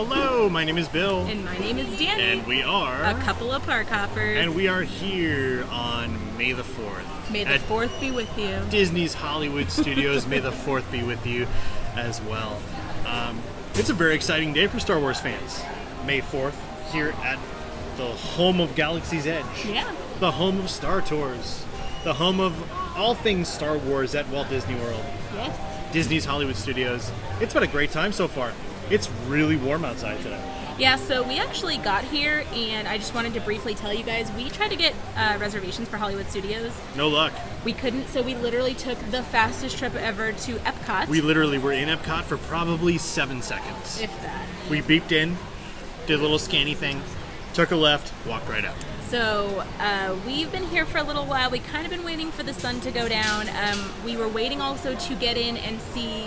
Hello, my name is Bill. And my name is Danny. And we are a couple of park hoppers. And we are here on May the 4th. May the 4th be with you. Disney's Hollywood Studios. May the 4th be with you as well. It's a very exciting day for Star Wars fans. May 4th, here at the home of Galaxy's Edge. Yeah. The home of Star Tours. The home of all things Star Wars at Walt Disney World. Yes. Disney's Hollywood Studios. It's been a great time so far. It's really warm outside today. Yeah, so we actually got here, and I just wanted to briefly tell you guys, we tried to get reservations for Hollywood Studios. No luck. We couldn't, so we literally took the fastest trip ever to Epcot. We literally were in Epcot for probably 7 seconds. If that. We beeped in, did a little scanny thing, took a left, walked right out. So we've been here for a little while. We've kind of been waiting for the sun to go down. We were waiting also to get in and see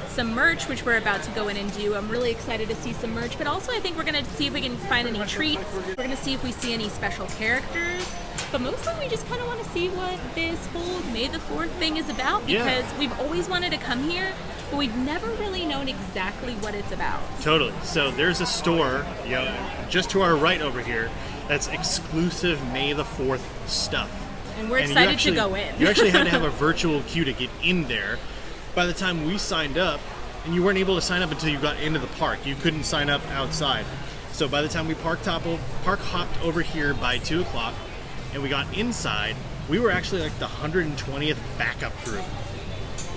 some merch, which we're about to go in and do. I'm really excited to see some merch, but also I think we're going to see if we can find any treats. We're going to see if we see any special characters. But mostly we just kind of want to see what this whole May the 4th thing is about, because we've always wanted to come here, but we've never really known exactly what it's about. Totally. So there's a store, just to our right over here, that's exclusive May the 4th stuff. And we're excited to go in. You actually had to have a virtual queue to get in there. By the time we signed up, and you weren't able to sign up until you got into the park. You couldn't sign up outside. So by the time we park hopped over here by 2 o'clock, and we got inside, we were actually like the 120th backup group.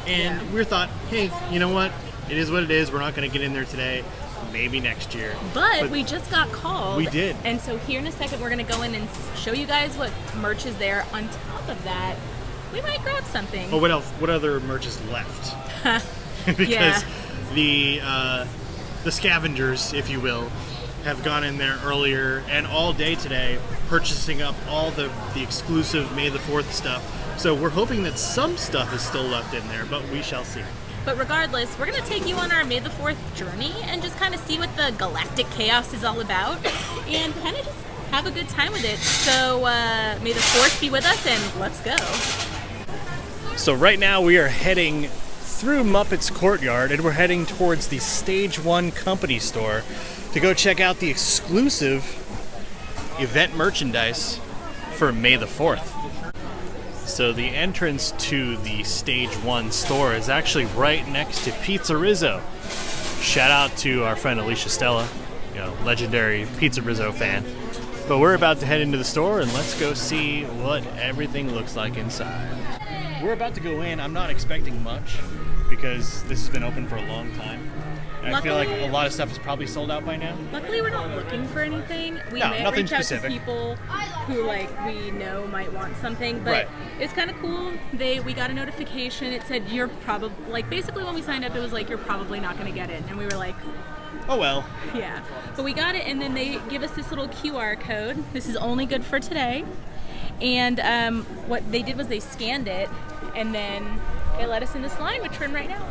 And we thought, hey, you know what? It is what it is. We're not going to get in there today. Maybe next year. But we just got called. We did. And so here in a second, we're going to go in and show you guys what merch is there. On top of that, we might grab something. Oh, what else? What other merch is left? Because the scavengers, if you will, have gone in there earlier and all day today purchasing up all the exclusive May the 4th stuff. So we're hoping that some stuff is still left in there, but we shall see. But regardless, we're going to take you on our May the 4th journey and just kind of see what the galactic chaos is all about and kind of just have a good time with it. So may the 4th be with us, and let's go. So right now we are heading through Muppet's Courtyard, and we're heading towards the Stage 1 Company store to go check out the exclusive event merchandise for May the 4th. So the entrance to the Stage 1 store is actually right next to Pizza Rizzo. Shout out to our friend Alicia Stella, legendary Pizza Rizzo fan. But we're about to head into the store, and let's go see what everything looks like inside. We're about to go in. I'm not expecting much because this has been open for a long time. I feel like a lot of stuff is probably sold out by now. Luckily, we're not looking for anything. We may reach out to people who we know might want something, but it's kind of cool. We got a notification. It said you're probably basically when we signed up, it was like you're probably not going to get it, and we were like, oh well. Yeah, but we got it, and then they give us this little QR code. This is only good for today, and what they did was they scanned it, and then they let us in this line, which we're in right now.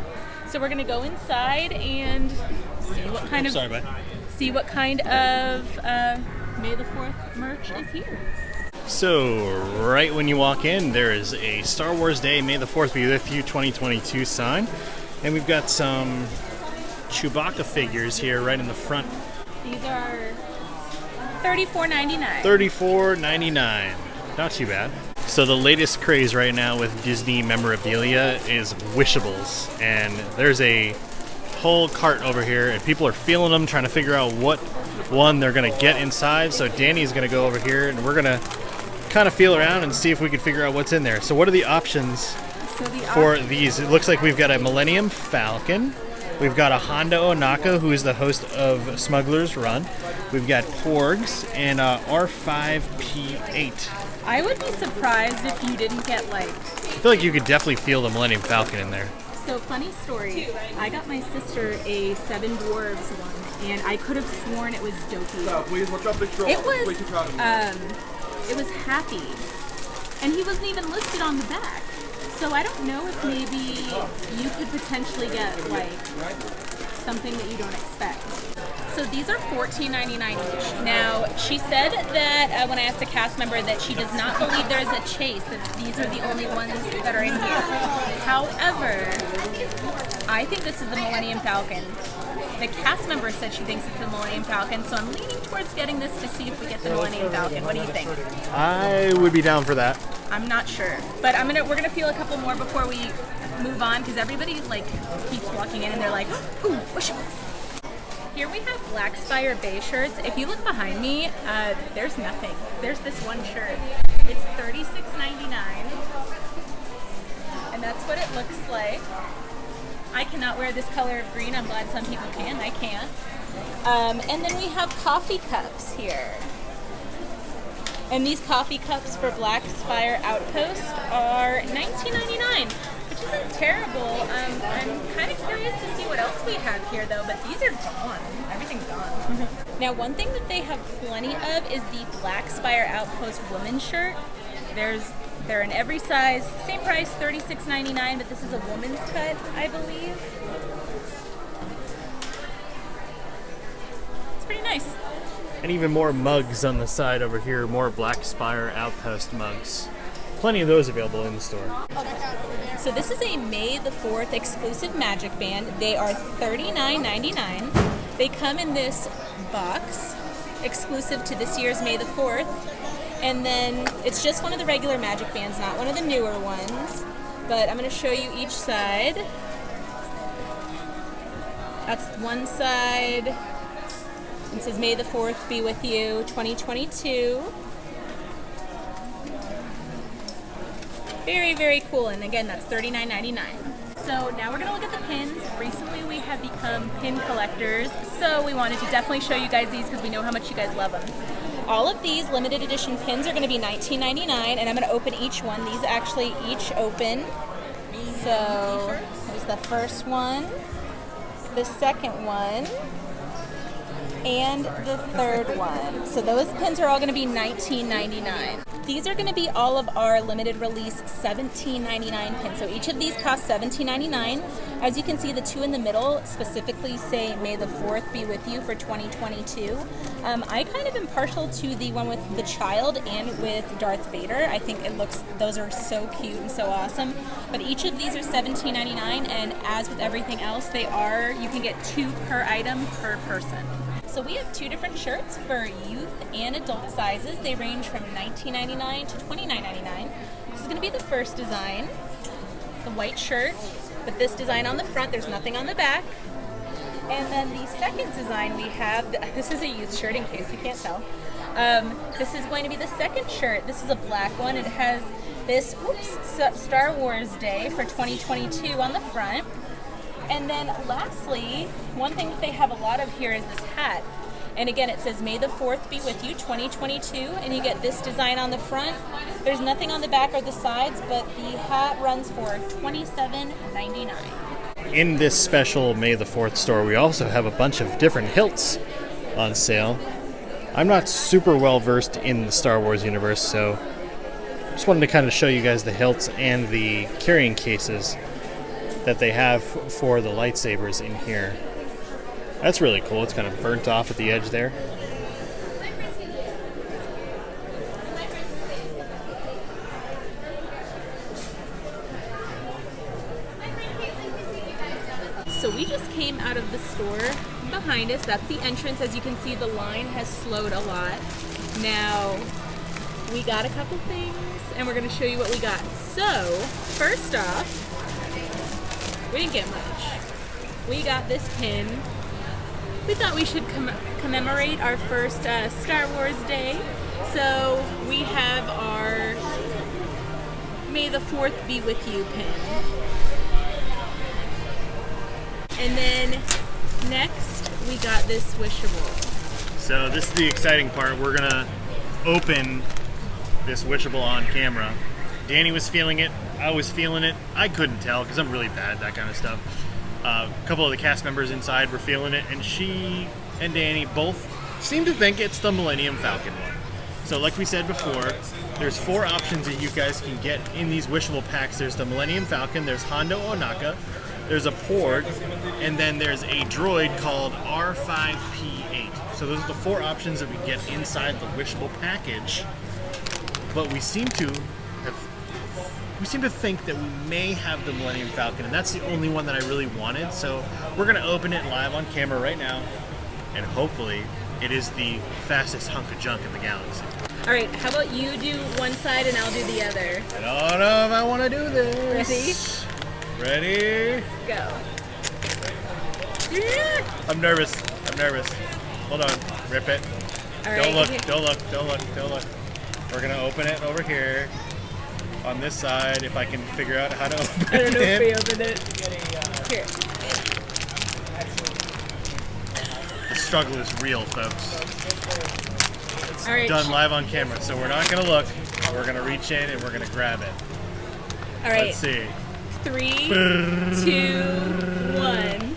So we're gonna go inside and see what kind of May the 4th merch is here. So right when you walk in, there is a Star Wars Day May the 4th be with you 2022 sign, and we've got some Chewbacca figures here right in the front. These are $34.99. $34.99. Not too bad. So the latest craze right now with Disney memorabilia is Wishables, and there's a whole cart over here, and people are feeling them, trying to figure out what one they're going to get inside. So Danny's going to go over here, and we're going to kind of feel around and see if we can figure out what's in there. So what are the options for these? It looks like we've got a Millennium Falcon. We've got a Hondo Ohnaka, who is the host of Smuggler's Run. We've got Porgs and R5P8. I would be surprised if you didn't get I feel like you could definitely feel the Millennium Falcon in there. So funny story, I got my sister a Seven Dwarves one, and I could have sworn it was Doki. It was Happy, and he wasn't even listed on the back. So I don't know if maybe you could potentially get something that you don't expect. So these are $14.99 each. Now, she said that when I asked a cast member that she does not believe there's a chase, that these are the only ones that are in here. However, I think this is the Millennium Falcon. the cast member said she thinks it's the Millennium Falcon, so I'm leaning towards getting this to see if we get the Millennium Falcon. What do you think? I would be down for that. I'm not sure, but we're gonna feel a couple more before we move on because everybody like keeps walking in and they're like, ooh, wishables. Here we have Black Spire Bay shirts. If you look behind me, there's nothing. There's this one shirt. It's $36.99, and that's what it looks like. I cannot wear this color of green. I'm glad some people can. I can't. And then we have coffee cups here. And these coffee cups for Black Spire Outpost are $19.99, which isn't terrible. I'm kind of curious to see what else we have here, though, but these are gone. Everything's gone. Now, one thing that they have plenty of is the Black Spire Outpost women's shirt. They're in every size, same price, $36.99, but this is a woman's cut, I believe. It's pretty nice. And even more mugs on the side over here, more Black Spire Outpost mugs. Plenty of those available in the store. So this is a May the 4th exclusive Magic Band. They are $39.99. They come in this box, exclusive to this year's May the 4th. And then it's just one of the regular Magic Bands, not one of the newer ones. But I'm going to show you each side. That's one side. It says, May the 4th be with you, 2022. Very, very cool. And again, that's $39.99. So now we're going to look at the pins. Recently we have become pin collectors, so we wanted to definitely show you guys these because we know how much you guys love them. All of these limited edition pins are going to be $19.99, and I'm going to open each one. These actually each open. So there's the first one, the second one, and the third one. So those pins are all going to be $19.99. These are going to be all of our limited release $17.99 pins. So each of these cost $17.99. As you can see, the two in the middle specifically say May the 4th be with you for 2022. I kind of am partial to the one with the child and with Darth Vader. I think those are so cute and so awesome. But each of these are $17.99, and as with everything else, you can get 2 per item per person. So we have 2 different shirts for youth and adult sizes. They range from $19.99 to $29.99. This is going to be the first design, the white shirt with this design on the front. There's nothing on the back. And then the second design we have, this is a youth shirt in case you can't tell. This is going to be the second shirt. This is a black one. It has this Star Wars Day for 2022 on the front. And then lastly, one thing that they have a lot of here is this hat. And again, it says May the 4th be with you 2022, and you get this design on the front. There's nothing on the back or the sides, but the hat runs for $27.99. In this special May the 4th store, we also have a bunch of different hilts on sale. I'm not super well versed in the Star Wars universe, so just wanted to kind of show you guys the hilts and the carrying cases that they have for the lightsabers in here. That's really cool. It's kind of burnt off at the edge there. So we just came out of the store behind us. That's the entrance. As you can see, the line has slowed a lot. Now, we got a couple things, and we're going to show you what we got. So, first off, we didn't get much. We got this pin. We thought we should commemorate our first Star Wars Day. So we have our May the 4th be with you pin. And then next we got this wishable. So this is the exciting part. We're gonna open this wishable on camera. Danny was feeling it. I was feeling it. I couldn't tell because I'm really bad at that kind of stuff. A couple of the cast members inside were feeling it, and she and Danny both seem to think it's the Millennium Falcon one. So like we said before, there's 4 options that you guys can get in these wishable packs. There's the Millennium Falcon, there's Hondo Ohnaka, there's a Porg, and then there's a droid called R5P8. So those are the 4 options that we get inside the wishable package. But we seem to have we seem to think that we may have the Millennium Falcon, and that's the only one that I really wanted. So we're gonna open it live on camera right now, and hopefully it is the fastest hunk of junk in the galaxy. All right, how about you do one side and I'll do the other? I don't know if I want to do this. Ready? Go. I'm nervous. Hold on. Rip it. All right, Don't look. We're gonna open it over here on this side if I can figure out how to open it. I don't know if we opened it. Here. The struggle is real, folks. It's All right. done live on camera, so we're not gonna look. We're gonna reach in and we're gonna grab it. All right. Let's see. 3, 2, 1.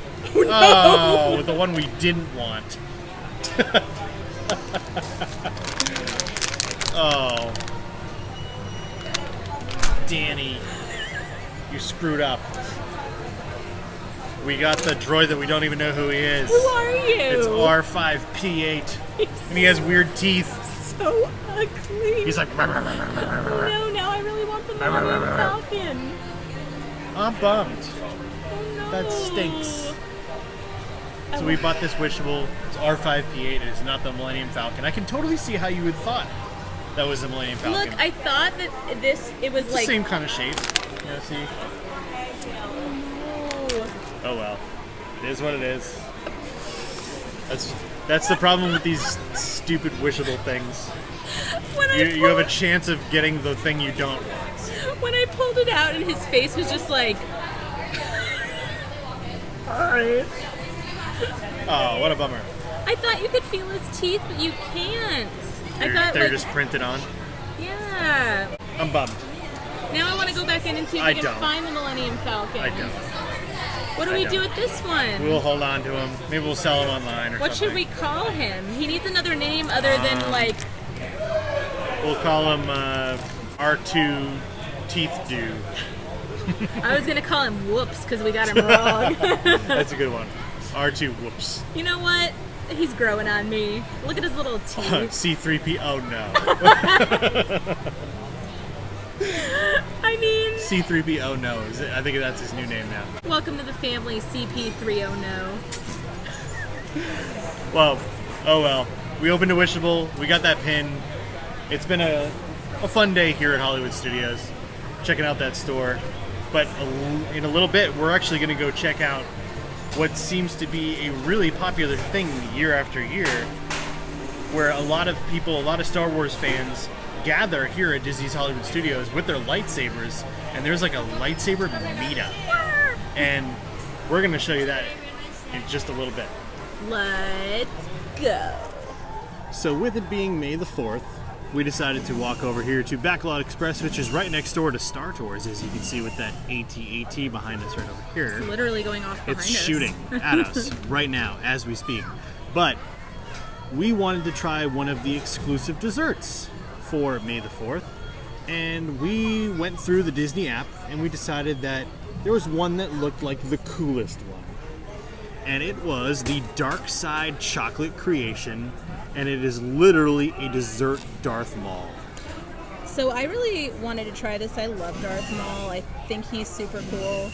Oh, the one we didn't want. Oh. Danny, you screwed up. We got the droid that we don't even know who he is. Who are you? It's R5P8. And he has weird teeth. So ugly. He's like... No, now I really want the Millennium Falcon. I'm bummed. Oh no. That stinks. So we bought this wishable. It's R5P8. It is not the Millennium Falcon. I can totally see how you would thought that was the Millennium Falcon. Look, I thought that it was it's like... the same kind of shape. Yeah, see? Oh. Oh well. It is what it is. That's the problem with these stupid wishable things. You have a chance of getting the thing you don't want. When I pulled it out and his face was just like... Alright. Oh, what a bummer. I thought you could feel his teeth, but you can't. They're just printed on? Yeah. I'm bummed. Now I want to go back in and see if we can find the Millennium Falcon. I don't. What do we do with this one? We'll hold on to him. Maybe we'll sell him online or what something. should we call him? He needs another name other than like... We'll call him R2 Teeth Dew. I was going to call him Whoops because we got him wrong. That's a good one. R2 Whoops. You know what? He's growing on me. Look at his little teeth. C3P. Oh no. I mean... C3P. Oh no. I think that's his new name now. Welcome to the family, CP309. Well, oh well. We opened a wishable. We got that pin. It's been a fun day here at Hollywood Studios, checking out that store. But in a little bit, we're actually going to go check out what seems to be a really popular thing year after year, where a lot of people, a lot of Star Wars fans gather here at Disney's Hollywood Studios with their lightsabers, and there's like a lightsaber meetup. And we're going to show you that in just a little bit. Let's go. So with it being May the 4th, we decided to walk over here to Backlot Express, which is right next door to Star Tours, as you can see with that AT-AT behind us right over here. It's literally going off behind us. It's shooting at us right now as we speak. But we wanted to try one of the exclusive desserts for May the 4th, and we went through the Disney app and we decided that there was one that looked like the coolest one. And it was the Dark Side Chocolate Creation, and it is literally a dessert Darth Maul. So I really wanted to try this. I love Darth Maul. I think he's super cool.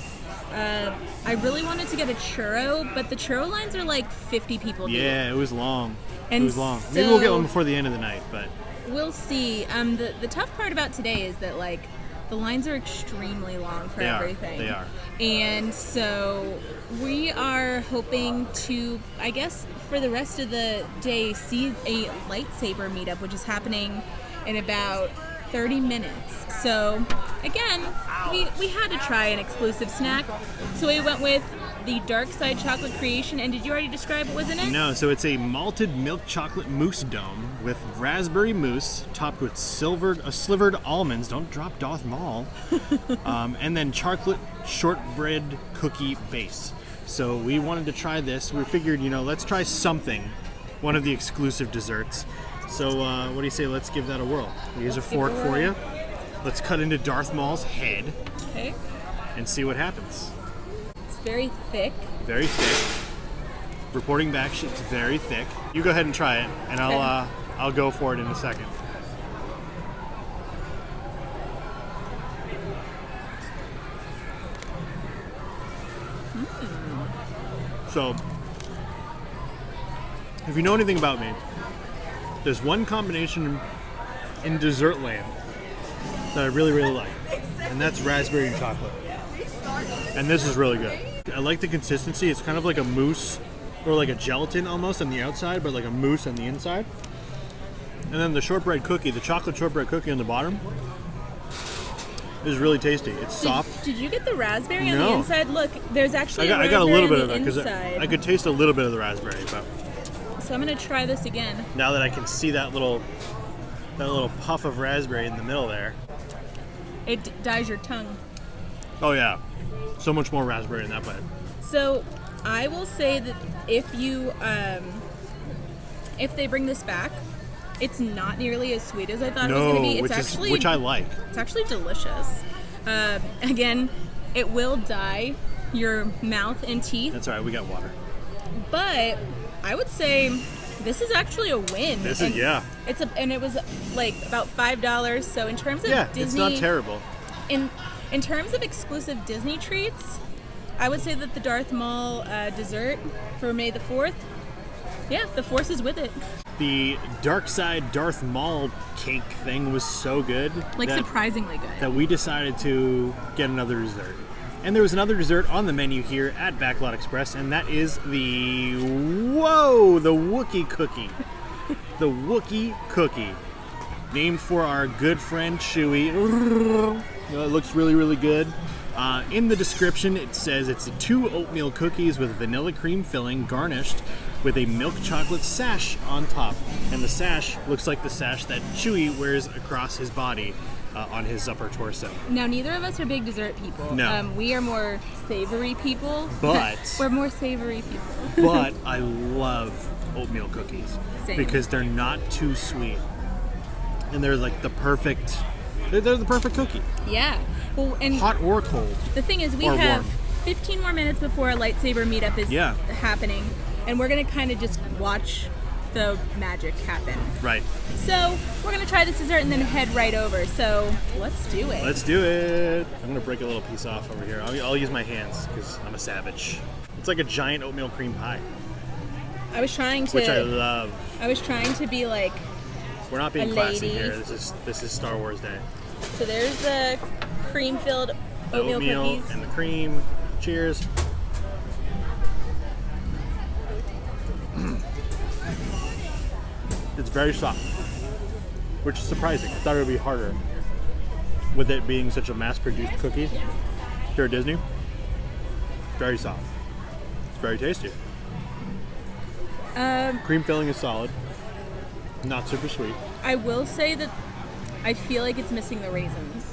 I really wanted to get a churro, but the churro lines are like 50 people deep. Yeah, it was long. And it was long. so Maybe we'll get one before the end of the night, but we'll see. The tough part about today is that like the lines are extremely long for everything. They are. And so we are hoping to, I guess, for the rest of the day, see a lightsaber meetup, which is happening in about 30 minutes. So again, we had to try an exclusive snack. So we went with the Dark Side Chocolate Creation. And did you already describe what was in it? No, so it's a malted milk chocolate mousse dome with raspberry mousse topped with slivered almonds. Don't drop Darth Maul. And then chocolate shortbread cookie base. So we wanted to try this. We figured, let's try something, one of the exclusive desserts. So what do you say? Let's give that a whirl. Here's a fork for you. Let's cut into Darth Maul's head. Okay. And see what happens. It's very thick. Very thick. Reporting back, it's very thick. You go ahead and try it, and I'll go for it in a second. So, if you know anything about me, there's one combination in dessert land that I really, really like, and that's raspberry and chocolate. And this is really good. I like the consistency. It's kind of like a mousse or like a gelatin almost on the outside, but like a mousse on the inside. And then the shortbread cookie, the chocolate shortbread cookie on the bottom is really tasty. It's soft. Did you get the raspberry on the inside? Look, there's actually I got a little bit of it it because I could taste a little bit of the raspberry. But so I'm gonna try this again. Now that I can see that little puff of raspberry in the middle there. It dyes your tongue. Oh yeah, so much more raspberry in that bite. So I will say that if they bring this back, it's not nearly as sweet as I thought it was going to be. It's which I like. It's actually delicious. Again, it will dye your mouth and teeth. That's all right. We got water. But I would say this is actually a win. And it was like about $5. So in terms of Disney, it's not terrible. In terms of exclusive Disney treats, I would say that the Darth Maul dessert for May the 4th, the Force is with it. The Dark Side Darth Maul cake thing was so good. Surprisingly good. That we decided to get another dessert. And there was another dessert on the menu here at Backlot Express, and that is the Wookiee cookie. The Wookiee cookie. Named for our good friend Chewie. It looks really, really good. In the description, it says it's 2 oatmeal cookies with vanilla cream filling garnished with a milk chocolate sash on top. And the sash looks like the sash that Chewie wears across his body on his upper torso. Now, neither of us are big dessert people. No. We are more savory people. But we're more savory people. But I love oatmeal cookies. Same. Because they're not too sweet. And they're like the perfect cookie. Yeah. Well, and hot or cold. The thing is, we have 15 more minutes before a lightsaber meetup is happening, and we're gonna kind of just watch the magic happen. Right. So we're gonna try this dessert and then head right over. So let's do it. Let's do it. I'm gonna break a little piece off over here. I'll use my hands because I'm a savage. It's like a giant oatmeal cream pie. Which I love. I was trying to be like. We're not being classy here. This is Star Wars Day. So there's the cream-filled oatmeal cookies. And the cream. Cheers. It's very soft, which is surprising. I thought it would be harder with it being such a mass-produced cookie here at Disney. Very soft. It's very tasty. Cream filling is solid. Not super sweet. I will say that I feel like it's missing the raisins.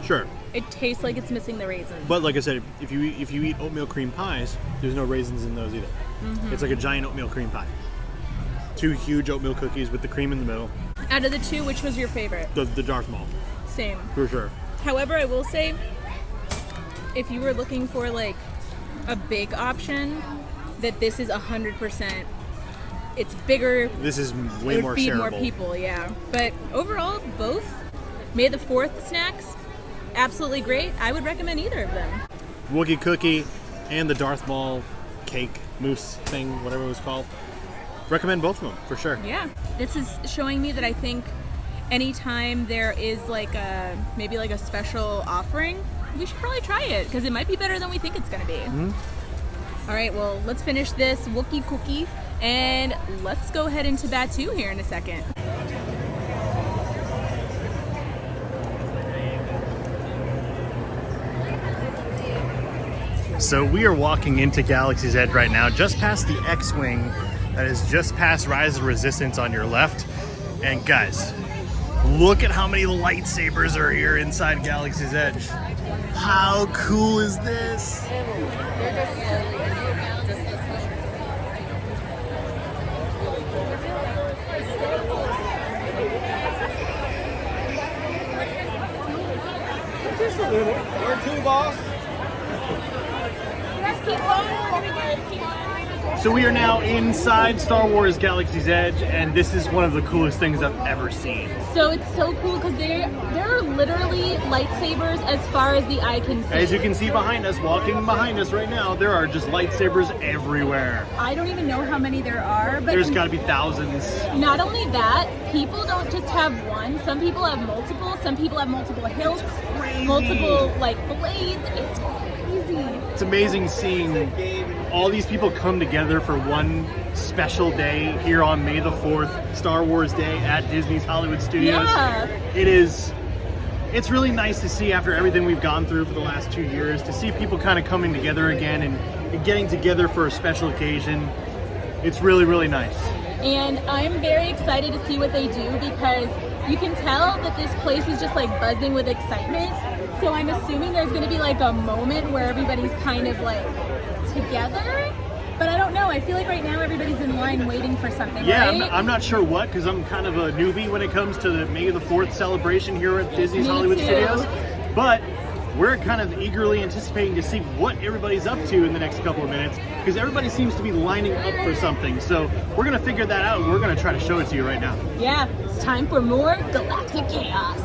Sure. It tastes like it's missing the raisins. But like I said, if you eat oatmeal cream pies, there's no raisins in those either. Mm-hmm. It's like a giant oatmeal cream pie. 2 huge oatmeal cookies with the cream in the middle. Out of the 2, which was your favorite? The Darth Maul. Same. For sure. However, I will say, if you were looking for like a big option, that this is 100%. It's bigger. This is way more shareable. It would feed more people, yeah. But overall, both May the 4th snacks, absolutely great. I would recommend either of them. Wookiee cookie and the Darth Maul cake mousse thing, whatever it was called. Recommend both of them for sure. Yeah, this is showing me that I think anytime there is maybe a special offering, we should probably try it because it might be better than we think it's going to be. Mm-hmm. All right, well, let's finish this Wookiee cookie and let's go head into Batu here in a second. So we are walking into Galaxy's Edge right now, just past the X-Wing that is just past Rise of Resistance on your left. And guys, look at how many lightsabers are here inside Galaxy's Edge. How cool is this? Just a little. Where to, boss? Let's keep going. We're gonna keep on. So we are now inside Star Wars Galaxy's Edge, and this is one of the coolest things I've ever seen. So it's so cool because there are literally lightsabers as far as the eye can see. As you can see behind us, walking behind us right now, there are just lightsabers everywhere. I don't even know how many there are, but There's got to be thousands. not only that, people don't just have one. Some people have multiple. Some people have multiple hilts, Crazy. multiple like blades. It's crazy. It's amazing seeing all these people come together for one special day here on May the 4th, Star Wars Day at Disney's Hollywood Studios. Yeah. It's really nice to see after everything we've gone through for the last 2 years, to see people kind of coming together again and getting together for a special occasion. It's really, really nice. And I'm very excited to see what they do because you can tell that this place is just like buzzing with excitement. So I'm assuming there's going to be like a moment where everybody's kind of like together. But I don't know. I feel like right now everybody's in line waiting for something, Yeah, right? I'm not sure what, because I'm kind of a newbie when it comes to the May the 4th celebration here at Disney's Me Hollywood too. Studios. But we're kind of eagerly anticipating to see what everybody's up to in the next couple of minutes, because everybody seems to be lining up for something. So we're going to figure that out, and we're going to try to show it to you right now. Yeah, it's time for more galactic chaos.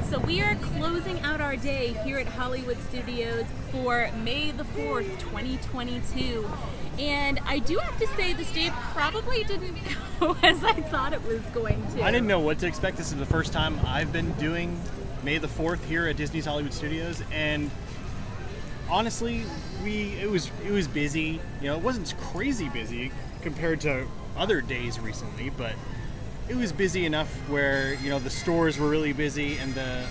So we are closing out our day here at Hollywood Studios for May the 4th, 2022. And I do have to say this day probably didn't go as I thought it was going to. I didn't know what to expect. This is the first time I've been doing May the 4th here at Disney's Hollywood Studios, and honestly, it was busy. You know, it wasn't crazy busy compared to other days recently, but it was busy enough where, you know, the stores were really busy, and the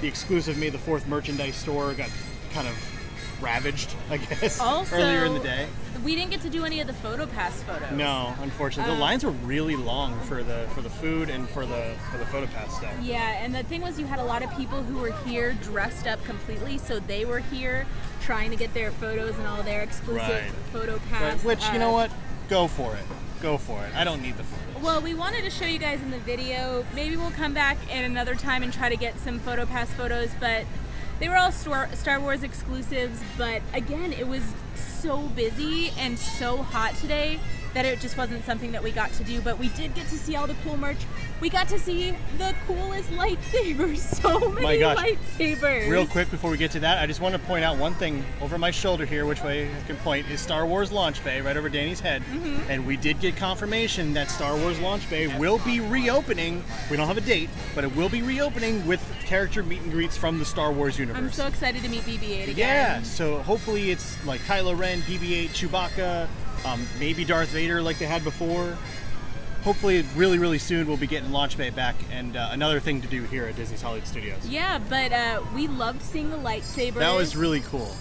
exclusive May the 4th merchandise store got kind of ravaged, I guess, Also, earlier in the day. We didn't get to do any of the PhotoPass photos. No, unfortunately, the lines were really long for the food and for the PhotoPass stuff. Yeah, and the thing was, you had a lot of people who were here dressed up completely, so they were here trying to get their photos and all their exclusive Right. PhotoPass. Right, which, you know what? Go for it. Go for it. I don't need the photos. Well, we wanted to show you guys in the video. Maybe we'll come back at another time and try to get some PhotoPass photos, but they were all Star Wars exclusives. But again, it was so busy and so hot today that it just wasn't something that we got to do. But we did get to see all the cool merch. We got to see the coolest lightsabers. So many My gosh. lightsabers. Real quick before we get to that, I just want to point out one thing over my shoulder here, which way I can point, is Star Wars Launch Bay right over Danny's head. Mm-hmm. And we did get confirmation that Star Wars Launch Bay will be reopening. We don't have a date, but it will be reopening with character meet and greets from the Star Wars universe. I'm so excited to meet BB-8 again. Yeah, so hopefully it's like Kylo Ren, BB-8, Chewbacca, maybe Darth Vader like they had before. Hopefully really, really soon we'll be getting Launch Bay back, and another thing to do here at Disney's Hollywood Studios. Yeah, but we loved seeing the lightsabers. That was really cool.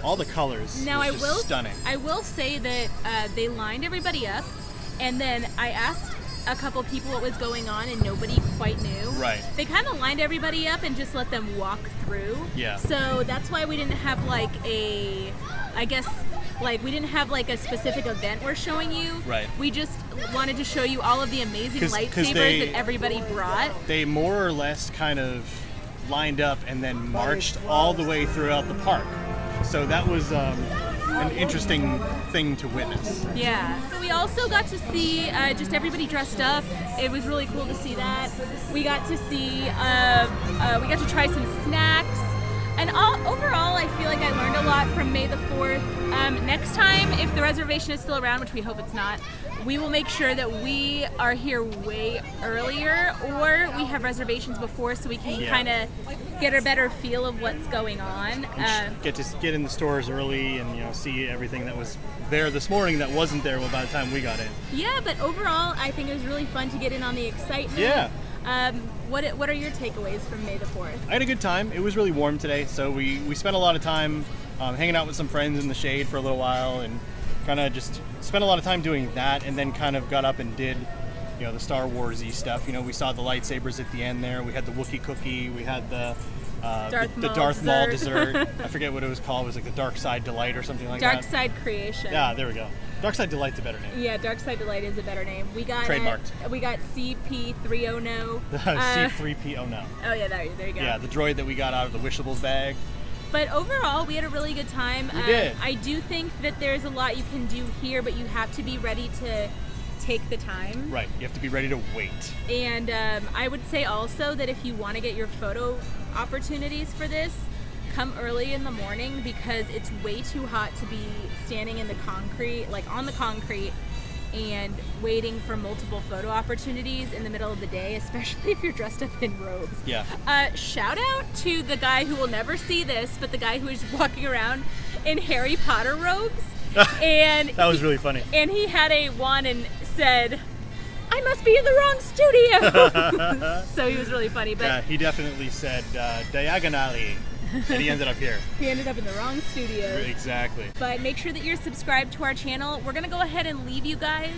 All the colors Now was just stunning. I will say that they lined everybody up, and then I asked a couple people what was going on, and nobody quite knew. Right. They kind of lined everybody up and just let them walk through. Yeah. So that's why we didn't have like a, I guess, like we didn't have like a specific event we're showing you. Right. We just wanted to show you all of the amazing 'Cause lightsabers that everybody brought. They more or less kind of lined up and then marched all the way throughout the park. So that was an interesting thing to witness. Yeah. We also got to see just everybody dressed up. It was really cool to see that. We got to see, we got to try some snacks. And overall, I feel like I learned a lot from May the 4th. Next time, if the reservation is still around, which we hope it's not, we will make sure that we are here way earlier, or we have reservations before so we can kind of get a better feel of what's going on. Get in the stores early and see everything that was there this morning that wasn't there by the time we got in. Yeah, but overall, I think it was really fun to get in on the excitement. Yeah. What are your takeaways from May the 4th? I had a good time. It was really warm today, so we spent a lot of time hanging out with some friends in the shade for a little while, and kind of just spent a lot of time doing that, and then kind of got up and did the Star Wars-y stuff. We saw the lightsabers at the end there. We had the Wookiee cookie. We had the the Darth Maul dessert. I forget what it was called. It was like the Dark Side Delight or something like Dark that. Side Creation. Yeah, there we go. Dark Side Delight's a better name. Yeah, Dark Side Delight is a better name. We got Trademarked. We got CP309. C3PO no. Oh yeah, there you go. Yeah, the droid that we got out of the Wishables bag. But overall, we had a really good time. We did. I do think that there's a lot you can do here, but you have to be ready to take the time. Right, you have to be ready to wait. And I would say also that if you want to get your photo opportunities for this, come early in the morning because it's way too hot to be standing in the concrete, like on the concrete, and waiting for multiple photo opportunities in the middle of the day, especially if you're dressed up in robes. Yeah. Shout out to the guy who will never see this, but the guy who is walking around in Harry Potter robes. And that was really funny. And he had a wand and said, I must be in the wrong studio. So he was really funny. But yeah, he definitely said diagonally. And he ended up here. He ended up in the wrong studio. Exactly. But make sure that you're subscribed to our channel. We're going to go ahead and leave you guys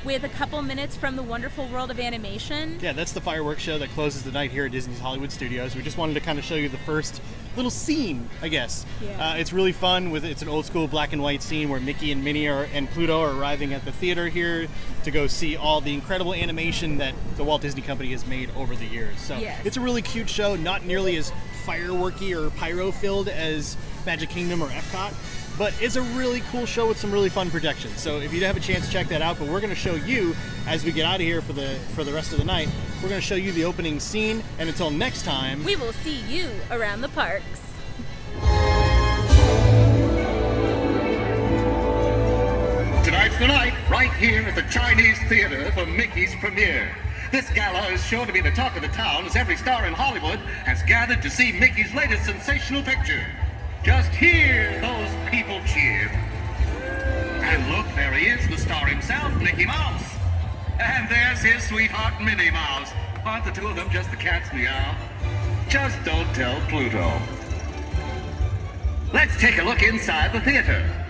with a couple minutes from the wonderful world of animation. Yeah, that's the fireworks show that closes the night here at Disney's Hollywood Studios. We just wanted to kind of show you the first little scene, I guess. Yeah. It's really fun. It's an old school black and white scene where Mickey and Minnie and Pluto are arriving at the theater here to go see all the incredible animation that the Walt Disney Company has made over the years. So yes. It's a really cute show, not nearly as fireworky or pyro-filled as Magic Kingdom or Epcot, but it's a really cool show with some really fun projections. So if you have a chance, check that out. But we're going to show you, as we get out of here for the rest of the night, we're going to show you the opening scene. And until next time, we will see you around the parks. Tonight's the night, right here at the Chinese Theater for Mickey's premiere. This gala is sure to be the talk of the town as every star in Hollywood has gathered to see Mickey's latest sensational picture. Just hear those people cheer. And look, there he is, the star himself, Mickey Mouse. And there's his sweetheart, Minnie Mouse. Aren't the two of them just the cat's meow? Just don't tell Pluto. Let's take a look inside the theater.